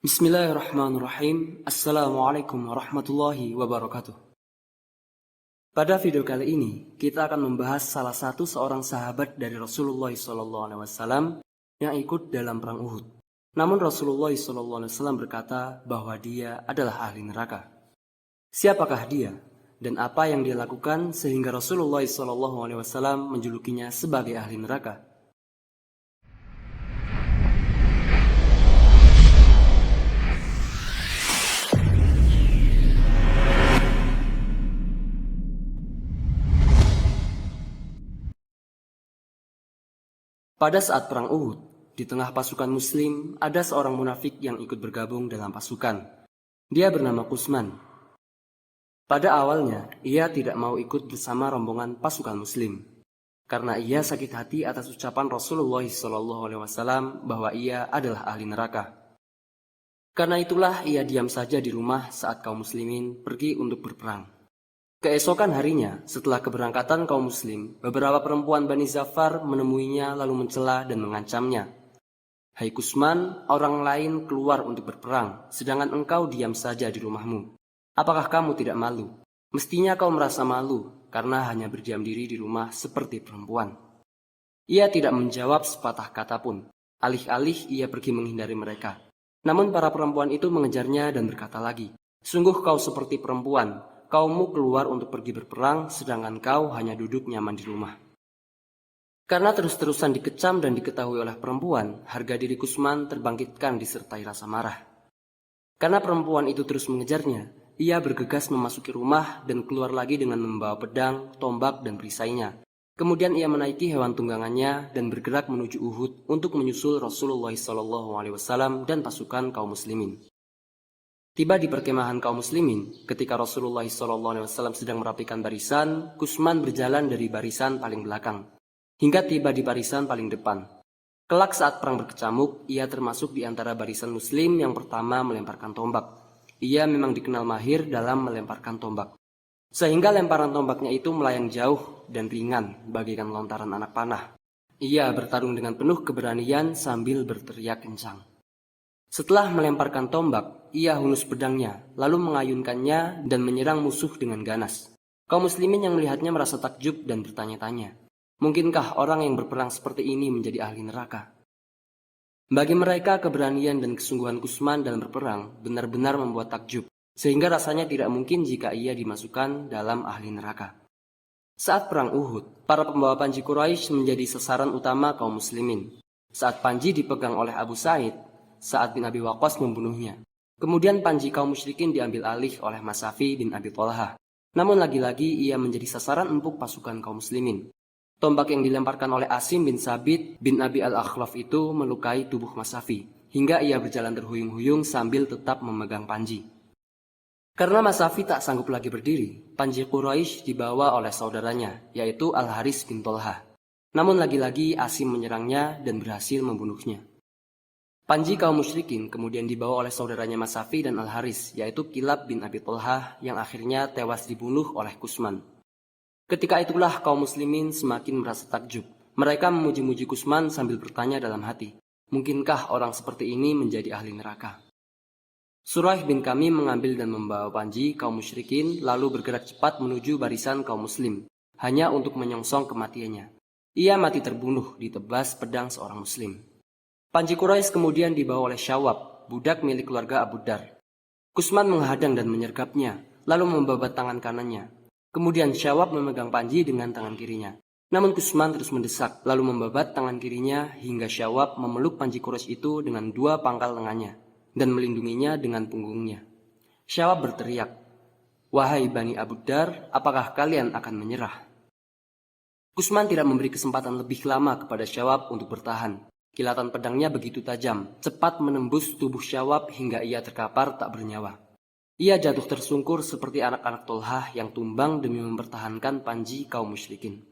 Bismillahirrahmanirrahim. Assalamualaikum warahmatullahi wabarakatuh. Pada video kali ini, kita akan membahas salah satu seorang sahabat dari Rasulullah SAW yang ikut dalam perang Uhud. Namun Rasulullah SAW berkata bahwa dia adalah ahli neraka. Siapakah dia? Dan apa yang dia lakukan sehingga Rasulullah SAW menjulukinya sebagai ahli neraka? Pada saat perang Uhud, di tengah pasukan muslim, ada seorang munafik yang ikut bergabung dalam pasukan. Dia bernama Kusman. Pada awalnya, ia tidak mau ikut bersama rombongan pasukan muslim, karena ia sakit hati atas ucapan Rasulullah SAW bahwa ia adalah ahli neraka. Karena itulah ia diam saja di rumah saat kaum muslimin pergi untuk berperang. Keesokan harinya, setelah keberangkatan kaum muslim, beberapa perempuan Bani Zafar menemuinya lalu mencela dan mengancamnya. Hai Kusman, orang lain keluar untuk berperang, sedangkan engkau diam saja di rumahmu. Apakah kamu tidak malu? Mestinya kau merasa malu, karena hanya berdiam diri di rumah seperti perempuan. Ia tidak menjawab sepatah kata pun. Alih-alih ia pergi menghindari mereka. Namun para perempuan itu mengejarnya dan berkata lagi, sungguh kau seperti perempuan. Kaummu keluar untuk pergi berperang, sedangkan kau hanya duduk nyaman di rumah. Karena terus-terusan dikecam dan diketahui oleh perempuan, harga diri Kusman terbangkitkan disertai rasa marah. Karena perempuan itu terus mengejarnya, ia bergegas memasuki rumah dan keluar lagi dengan membawa pedang, tombak, dan perisainya. Kemudian ia menaiki hewan tunggangannya dan bergerak menuju Uhud untuk menyusul Rasulullah SAW dan pasukan kaum muslimin. Tiba di perkemahan kaum muslimin, ketika Rasulullah SAW sedang merapikan barisan, Kusman berjalan dari barisan paling belakang, hingga tiba di barisan paling depan. Kelak saat perang berkecamuk, ia termasuk di antara barisan muslim yang pertama melemparkan tombak. Ia memang dikenal mahir dalam melemparkan tombak. Sehingga lemparan tombaknya itu melayang jauh dan ringan bagaikan lontaran anak panah. Ia bertarung dengan penuh keberanian sambil berteriak kencang. Setelah melemparkan tombak, ia hunus pedangnya, lalu mengayunkannya dan menyerang musuh dengan ganas. Kaum muslimin yang melihatnya merasa takjub dan bertanya-tanya, mungkinkah orang yang berperang seperti ini menjadi ahli neraka? Bagi mereka, keberanian dan kesungguhan Kusman dalam berperang benar-benar membuat takjub, sehingga rasanya tidak mungkin jika ia dimasukkan dalam ahli neraka. Saat perang Uhud, para pembawa panji Quraisy menjadi sasaran utama kaum muslimin. Saat panji dipegang oleh Abu Sa'id, Sa'ad bin Abi Waqqas membunuhnya. Kemudian panji kaum musyrikin diambil alih oleh Masafi bin Abi Thalhah. Namun lagi-lagi ia menjadi sasaran empuk pasukan kaum muslimin. Tombak yang dilemparkan oleh Asim bin Sabit bin Abi al-Akhlaf itu melukai tubuh Masafi, hingga ia berjalan terhuyung-huyung sambil tetap memegang panji. Karena Masafi tak sanggup lagi berdiri, panji Quraisy dibawa oleh saudaranya, yaitu Al-Haris bin Thalhah. Namun lagi-lagi Asim menyerangnya dan berhasil membunuhnya. Panji kaum musyrikin kemudian dibawa oleh saudaranya Masafi dan Al-Haris, yaitu Kilab bin Abi Thalhah yang akhirnya tewas dibunuh oleh Kusman. Ketika itulah kaum muslimin semakin merasa takjub. Mereka memuji-muji Kusman sambil bertanya dalam hati, mungkinkah orang seperti ini menjadi ahli neraka? Suraih bin Kamim mengambil dan membawa panji kaum musyrikin lalu bergerak cepat menuju barisan kaum muslim, hanya untuk menyongsong kematiannya. Ia mati terbunuh ditebas pedang seorang muslim. Panji Quraisy kemudian dibawa oleh Syawab, budak milik keluarga Abu Dar. Kusman menghadang dan menyergapnya, lalu membabat tangan kanannya. Kemudian Syawab memegang panji dengan tangan kirinya. Namun Kusman terus mendesak, lalu membabat tangan kirinya hingga Syawab memeluk panji Quraisy itu dengan dua pangkal lengannya dan melindunginya dengan punggungnya. Syawab berteriak, "Wahai Bani Abu Dar, apakah kalian akan menyerah?" Kusman tidak memberi kesempatan lebih lama kepada Syawab untuk bertahan. Kilatan pedangnya begitu tajam, cepat menembus tubuh Syawab hingga ia terkapar tak bernyawa. Ia jatuh tersungkur seperti anak-anak Thalhah yang tumbang demi mempertahankan panji kaum musyrikin.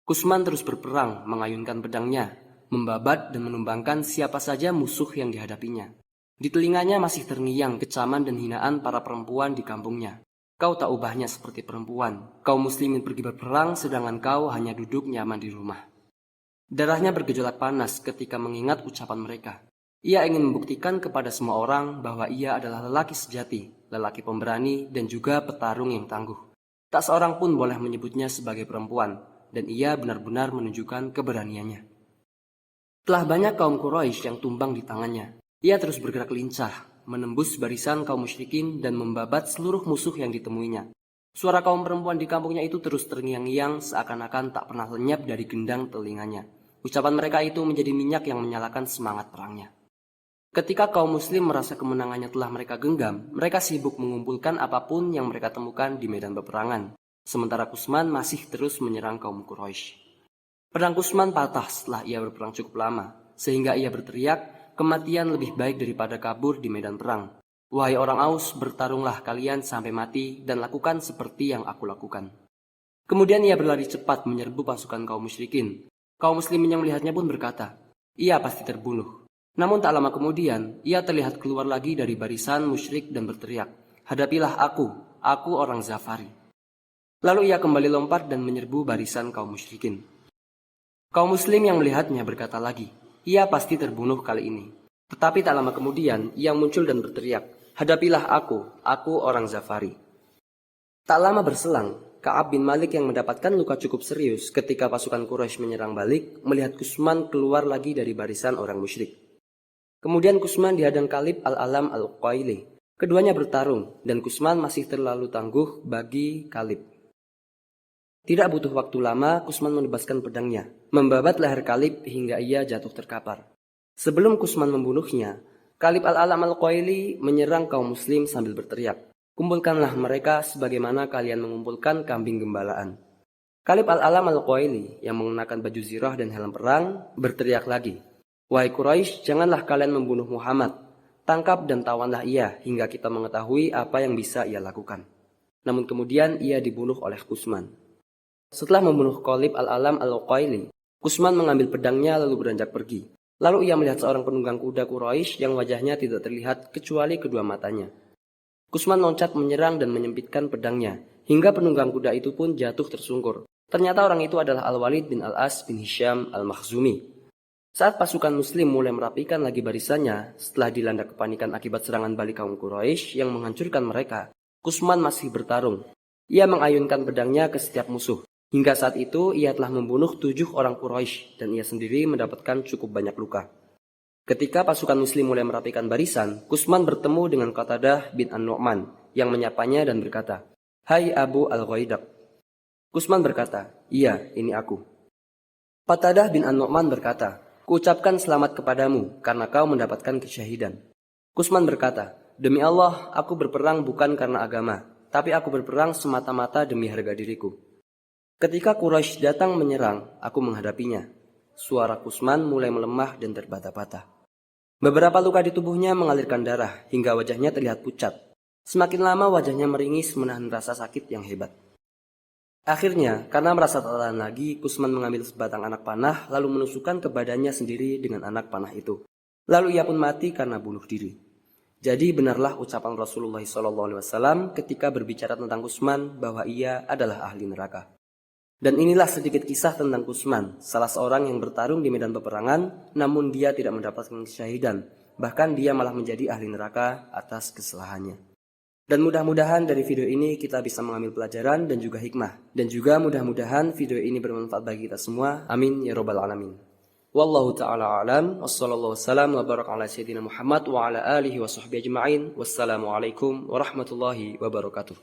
Kusman terus berperang, mengayunkan pedangnya, membabat dan menumbangkan siapa saja musuh yang dihadapinya. Di telinganya masih terngiang kecaman dan hinaan para perempuan di kampungnya. Kau tak ubahnya seperti perempuan. Kaum muslimin pergi berperang sedangkan kau hanya duduk nyaman di rumah. Darahnya bergejolak panas ketika mengingat ucapan mereka. Ia ingin membuktikan kepada semua orang bahwa ia adalah lelaki sejati, lelaki pemberani, dan juga petarung yang tangguh. Tak seorang pun boleh menyebutnya sebagai perempuan, dan ia benar-benar menunjukkan keberaniannya. Telah banyak kaum Quraisy yang tumbang di tangannya. Ia terus bergerak lincah, menembus barisan kaum musyrikin dan membabat seluruh musuh yang ditemuinya. Suara kaum perempuan di kampungnya itu terus terngiang-ngiang seakan-akan tak pernah lenyap dari gendang telinganya. Ucapan mereka itu menjadi minyak yang menyalakan semangat perangnya. Ketika kaum muslim merasa kemenangannya telah mereka genggam, mereka sibuk mengumpulkan apapun yang mereka temukan di medan peperangan. Sementara Kusman masih terus menyerang kaum Quraisy. Pedang Kusman patah setelah ia berperang cukup lama, sehingga ia berteriak, kematian lebih baik daripada kabur di medan perang. Wahai orang Aus, bertarunglah kalian sampai mati dan lakukan seperti yang aku lakukan. Kemudian ia berlari cepat menyerbu pasukan kaum musyrikin. Kaum muslimin yang melihatnya pun berkata, ia pasti terbunuh. Namun tak lama kemudian, ia terlihat keluar lagi dari barisan musyrik dan berteriak, hadapilah aku orang Zafari. Lalu ia kembali lompat dan menyerbu barisan kaum musyrikin. Kaum muslim yang melihatnya berkata lagi, ia pasti terbunuh kali ini. Tetapi tak lama kemudian, ia muncul dan berteriak, hadapilah aku orang Zafari. Tak lama berselang, Ka'ab bin Malik yang mendapatkan luka cukup serius ketika pasukan Quraisy menyerang balik, melihat Kusman keluar lagi dari barisan orang musyrik. Kemudian Kusman dihadang Kalib al-Alam al-Qaili. Keduanya bertarung, dan Kusman masih terlalu tangguh bagi Kalib. Tidak butuh waktu lama, Kusman menebaskan pedangnya, membabat leher Kalib hingga ia jatuh terkapar. Sebelum Kusman membunuhnya, Kalib al-Alam al-Qaili menyerang kaum muslim sambil berteriak, kumpulkanlah mereka sebagaimana kalian mengumpulkan kambing gembalaan. Kalib al-Alam al-Qaili yang mengenakan baju zirah dan helm perang berteriak lagi, wahai Quraisy, janganlah kalian membunuh Muhammad. Tangkap dan tawanlah ia hingga kita mengetahui apa yang bisa ia lakukan. Namun kemudian ia dibunuh oleh Kusman. Setelah membunuh Kalib al-Alam al-Qaili, Kusman mengambil pedangnya lalu beranjak pergi. Lalu ia melihat seorang penunggang kuda Quraisy yang wajahnya tidak terlihat kecuali kedua matanya. Kusman loncat menyerang dan menyempitkan pedangnya, hingga penunggang kuda itu pun jatuh tersungkur. Ternyata orang itu adalah Al-Walid bin Al-As bin Hisham al-Makhzumi. Saat pasukan muslim mulai merapikan lagi barisannya setelah dilanda kepanikan akibat serangan balik kaum Quraisy yang menghancurkan mereka, Kusman masih bertarung. Ia mengayunkan pedangnya ke setiap musuh. Hingga saat itu ia telah membunuh 7 orang Quraisy dan ia sendiri mendapatkan cukup banyak luka. Ketika pasukan muslim mulai merapikan barisan, Kusman bertemu dengan Qatadah bin An-Nu'man yang menyapanya dan berkata, hai Abu Al-Ghaidak. Kusman berkata, iya, ini aku. Qatadah bin An-Nu'man berkata, kuucapkan selamat kepadamu karena kau mendapatkan kesyahidan. Kusman berkata, demi Allah, aku berperang bukan karena agama, tapi aku berperang semata-mata demi harga diriku. Ketika Quraisy datang menyerang, aku menghadapinya. Suara Kusman mulai melemah dan terbata-bata. Beberapa luka di tubuhnya mengalirkan darah hingga wajahnya terlihat pucat. Semakin lama wajahnya meringis menahan rasa sakit yang hebat. Akhirnya, karena merasa tak tahan lagi, Kusman mengambil sebatang anak panah lalu menusukkan ke badannya sendiri dengan anak panah itu. Lalu ia pun mati karena bunuh diri. Jadi benarlah ucapan Rasulullah SAW ketika berbicara tentang Kusman bahwa ia adalah ahli neraka. Dan inilah sedikit kisah tentang Kusman, salah seorang yang bertarung di medan peperangan, namun dia tidak mendapatkan kesyahidan. Bahkan dia malah menjadi ahli neraka atas kesalahannya. Dan mudah-mudahan dari video ini kita bisa mengambil pelajaran dan juga hikmah. Dan juga mudah-mudahan video ini bermanfaat bagi kita semua. Amin ya robbal alamin. Wallahu ta'ala alam. Wassallallahu wassalam wa baraka ala sayyidina Muhammad wa ala alihi wa sahbihi ajma'in. Wassalamualaikum warahmatullahi wabarakatuh.